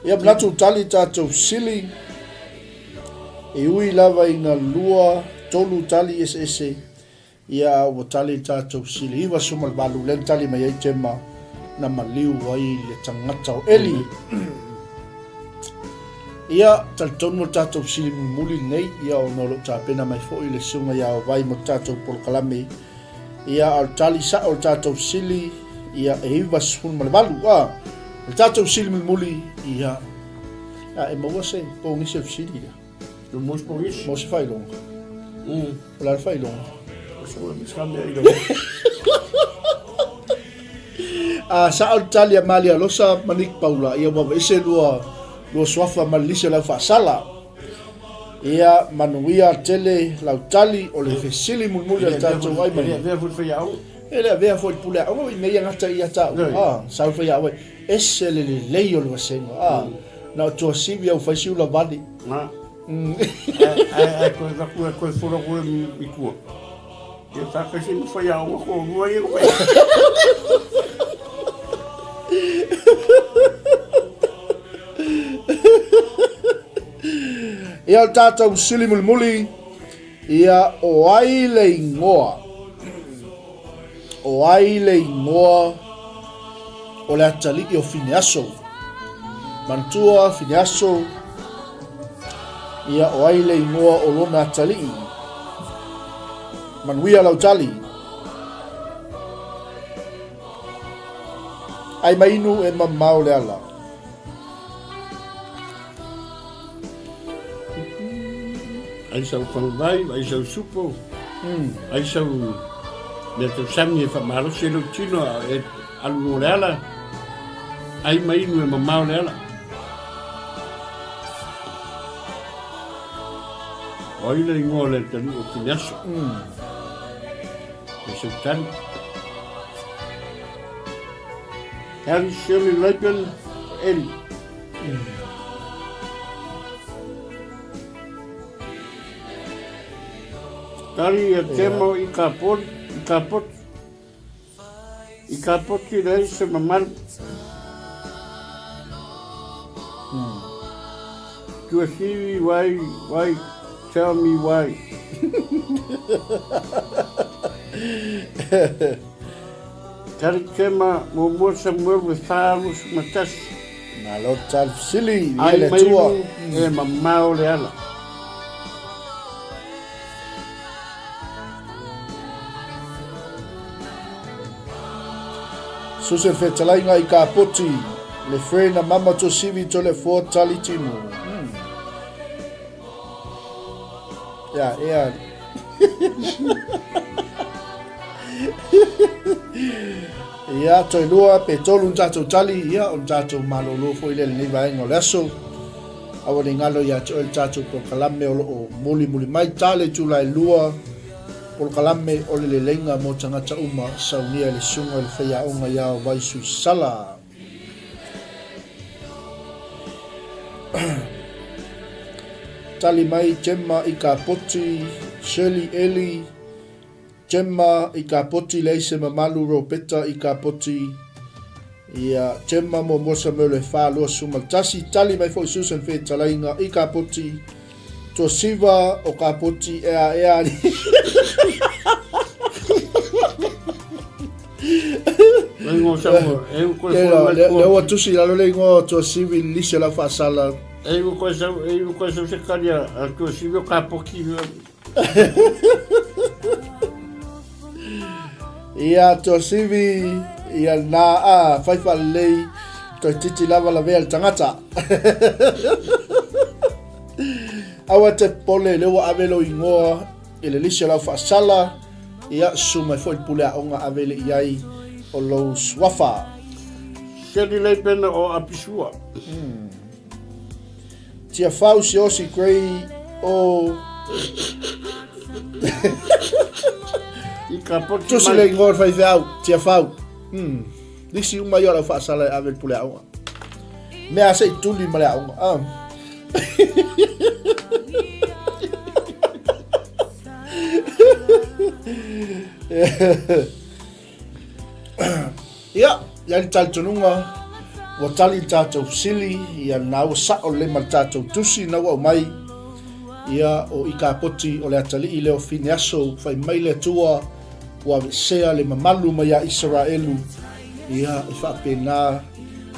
ia blatu tali tātou sili e ui lava i ngā lua tolu tali ese ia o tali tātou sili iwa suma le balu len tali mai ai tema na maliu ai le tangata o eli ia talitono tātou sili muli nei ia o nolo tāpena mai fo i le sunga ia o vai mo tātou polkalame ia al tali sa o tātou sili ia e iwa suma le balu le tātou sili muli ia e maua se pongi se sili ia o mos pongis mo se fai longa o la fai longa sa al tali malia losa manik paula ia wa ese lua swafa malise la fa sala ia manuia tele lau tali o le fesili mulmuli al tātou ai mani vea fu ia au ele vea foi pule au i meia ngata ia ta sa fa ia we ese le leio le wasenga na to sibi au fa siula vali ko fora ko mi ku e fa ka sin fa ia au ko mo ia ia tātou sili muli ia o ai le ingoa o le atali o Fineaso mantua Fineaso ia o ai le ingoa o lona atali manuia lau tali ai mainu e mamau le ala ai sau whangai, ai sau supo, ai sau me tau sami e whamaro se lo tino e alu o leala, ai mainu e mamau leala. O ila ingo le tani o Fineaso, e sau tani. Harry Shirley Leipen, Eli. Tali e temo i kapot ki rei se mamaru. Tua siwi why, tell me why. Tali tema mo mo Samuel with Farus Matas. na lo tal sili Ai le mai tua e mamau le ala. Susan Fetalainga i kapoti le frena mama to sivi to le fo tali tino. Ja. Ia toi lua pe tolu tatou tali ia o tatou malolo fo ile le vai ngoleso. Awa ni ngalo ia to tatou po kalame o muli mai tale tula lua por kalame o le lenga mo tangata uma saunia le sunga le fea onga ia o vai sui sala. Tali mai Gemma i kapoti, Shirley Eli, Gemma i kapoti leise mamalu Ropeta i kapoti, ia Gemma mo mosa me le fa lo sumaltasi, tali mai fo Susan Fetalainga i kapoti, to siva o kapoti ea ni. Lengo Samuel, eu ko le o tusi la lo lengo to sivi lise la fa sala. eu ko se karia a to sivi o kapoki. Ia to sivi ia na fai fa lei to titi lava la vea tangata. Awa te pole le wa avelo ingoa ele lise la fa sala ia suma foi pule a onga avele iai o lo swafa Seri lei pena o apisua. tia fau si osi krei o Ika poti tusi le ngor fai au tia fau disi uma yora fa sala avele pule a onga me ase tuli male a onga ia yang taltununga wa tali tatou sili ia nau sa o le mal tatou tusi na wa mai ia o ika poti o le atali i leo fini aso fai mai le tua wa sea le mamalu mai a Israelu ia i fa pena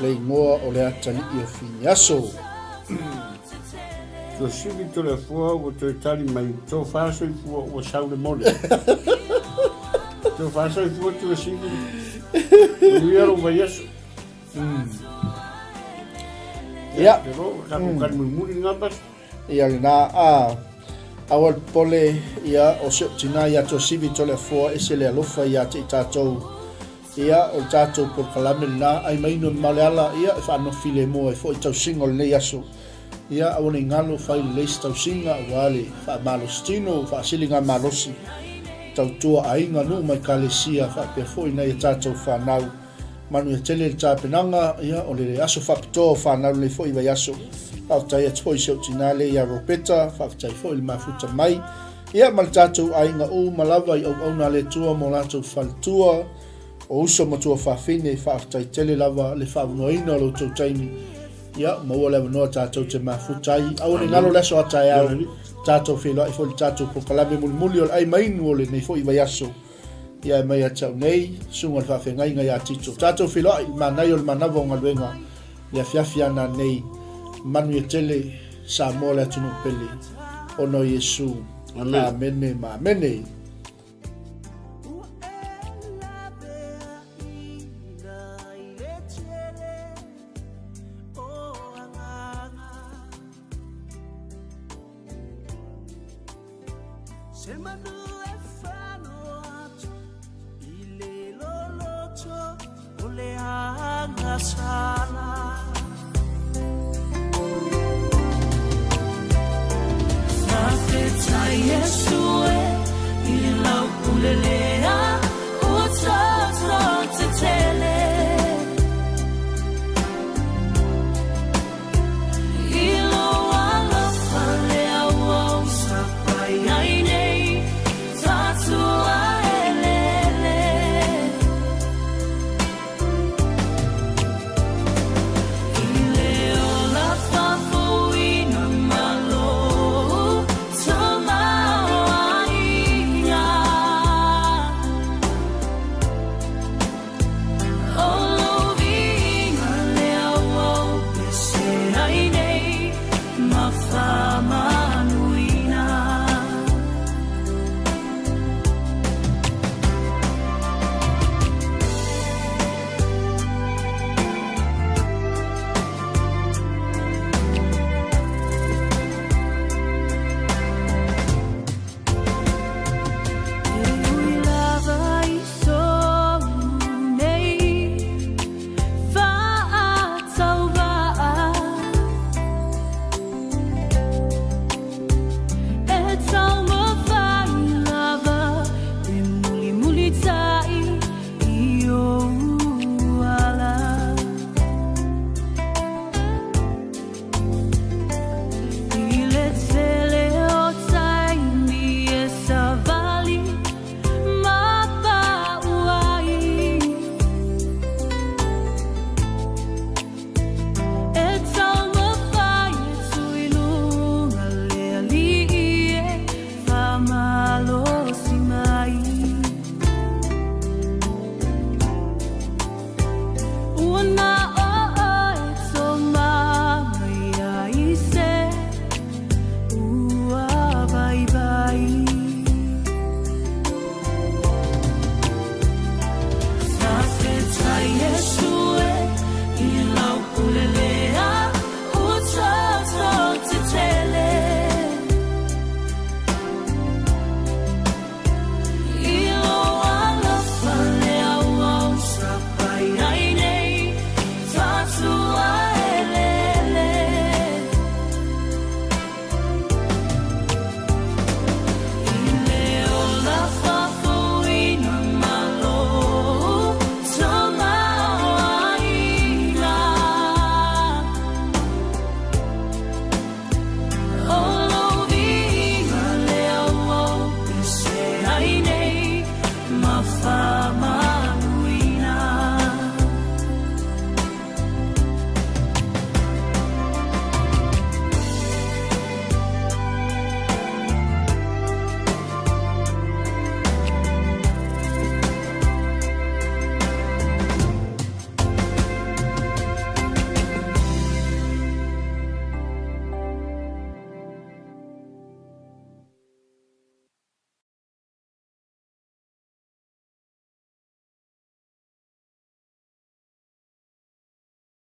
le ingoa o le atali i o fini aso To sivi to le fua o to tali mai to faso i fua o saule mole. To faso i fua to sivi. Uiaro vai aso. ia Pero kaku kan muri ngabas. ia na awal pole ia o se tina ia to sivi to le fua ese le alofa ia te tatou ia o tatou por kalame na ai mai no maleala ia fa no file mo e foi tau single nei aso ia awone ngalo fai leis tau singa wale fa malostino fa silinga malosi tau tua ainga no mai kalesia fa pe foi nei tatou fa nau manu e tele ta penanga ia o le aso fa pito fa nau le foi vai aso au tai foi se tinale ia ropeta fa tai foi mafuta mai ia mal tatou ainga o malava i au na le tua mo latou faltua o uso matua fa fine fa tai tele lava le fa no ina lo tau taimi ia mo wala no tatou te mafutai au ni ngalo leso atai au tatou filo i foi tatou po kalabe mulmuli o ai mai no le nei foi vai aso ia mai atau nei sunga fa fengai ngai atito tatou filo i manai o manavo ngaluenga ia fiafiana nei manu tele sa mola tunu pele ono Yesu amen amen Se manu